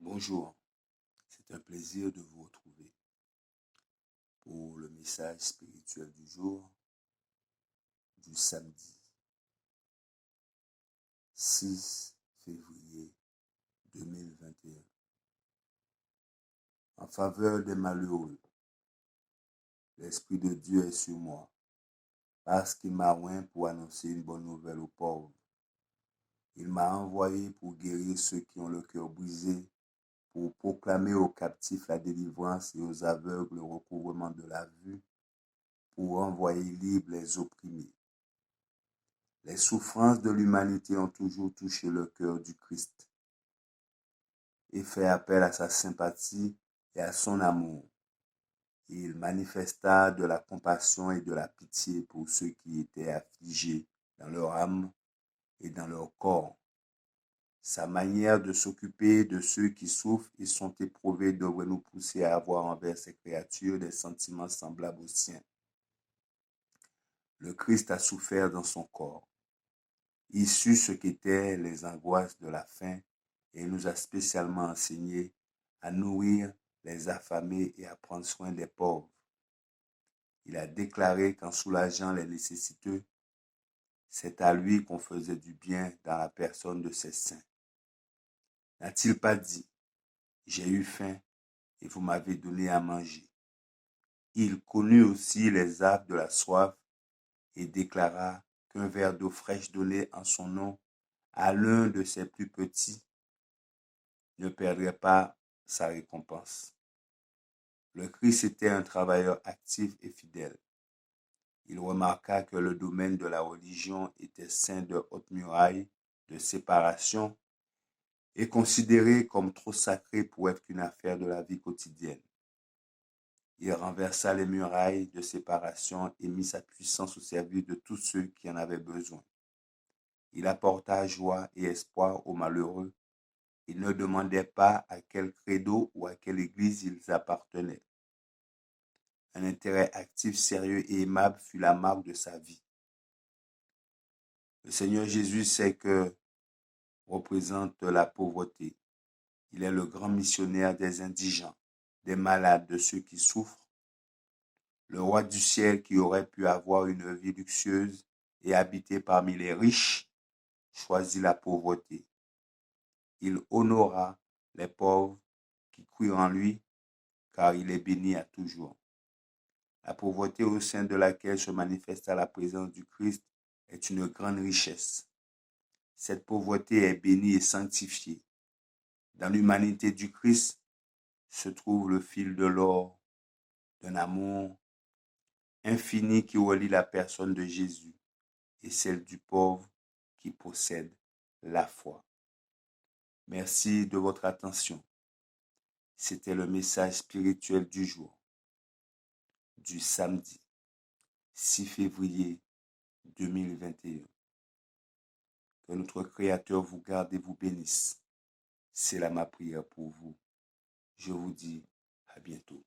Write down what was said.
Bonjour, c'est un plaisir de vous retrouver pour le message spirituel du jour du samedi 6 février 2021. En faveur des malheureux, l'Esprit de Dieu est sur moi parce qu'il m'a oint pour annoncer une bonne nouvelle aux pauvres. Il m'a envoyé pour guérir ceux qui ont le cœur brisé, pour proclamer aux captifs la délivrance et aux aveugles le recouvrement de la vue, pour envoyer libres les opprimés. Les souffrances de l'humanité ont toujours touché le cœur du Christ et fait appel à sa sympathie et à son amour. Il manifesta de la compassion et de la pitié pour ceux qui étaient affligés dans leur âme et dans leur corps. Sa manière de s'occuper de ceux qui souffrent et sont éprouvés devrait nous pousser à avoir envers ces créatures des sentiments semblables aux siens. Le Christ a souffert dans son corps. Il sut ce qu'étaient les angoisses de la faim et nous a spécialement enseigné à nourrir les affamés et à prendre soin des pauvres. Il a déclaré qu'en soulageant les nécessiteux, c'est à lui qu'on faisait du bien dans la personne de ses saints. N'a-t-il pas dit « J'ai eu faim et vous m'avez donné à manger ». Il connut aussi les affres de la soif et déclara qu'un verre d'eau fraîche donné en son nom à l'un de ses plus petits ne perdrait pas sa récompense. Le Christ était un travailleur actif et fidèle. Il remarqua que le domaine de la religion était ceint de hautes murailles de séparation et considéré comme trop sacré pour être qu'une affaire de la vie quotidienne. Il renversa les murailles de séparation et mit sa puissance au service de tous ceux qui en avaient besoin. Il apporta joie et espoir aux malheureux. Il ne demandait pas à quel credo ou à quelle église ils appartenaient. Un intérêt actif, sérieux et aimable fut la marque de sa vie. Le Seigneur Jésus sait que représente la pauvreté. Il est le grand missionnaire des indigents, des malades, de ceux qui souffrent. Le roi du ciel qui aurait pu avoir une vie luxueuse et habiter parmi les riches, choisit la pauvreté. Il honora les pauvres qui crurent en lui, car il est béni à toujours. La pauvreté au sein de laquelle se manifesta la présence du Christ est une grande richesse. Cette pauvreté est bénie et sanctifiée. Dans l'humanité du Christ se trouve le fil de l'or d'un amour infini qui relie la personne de Jésus et celle du pauvre qui possède la foi. Merci de votre attention. C'était le message spirituel du jour, du samedi 6 février 2021. Que notre Créateur vous garde et vous bénisse. C'est là ma prière pour vous. Je vous dis à bientôt.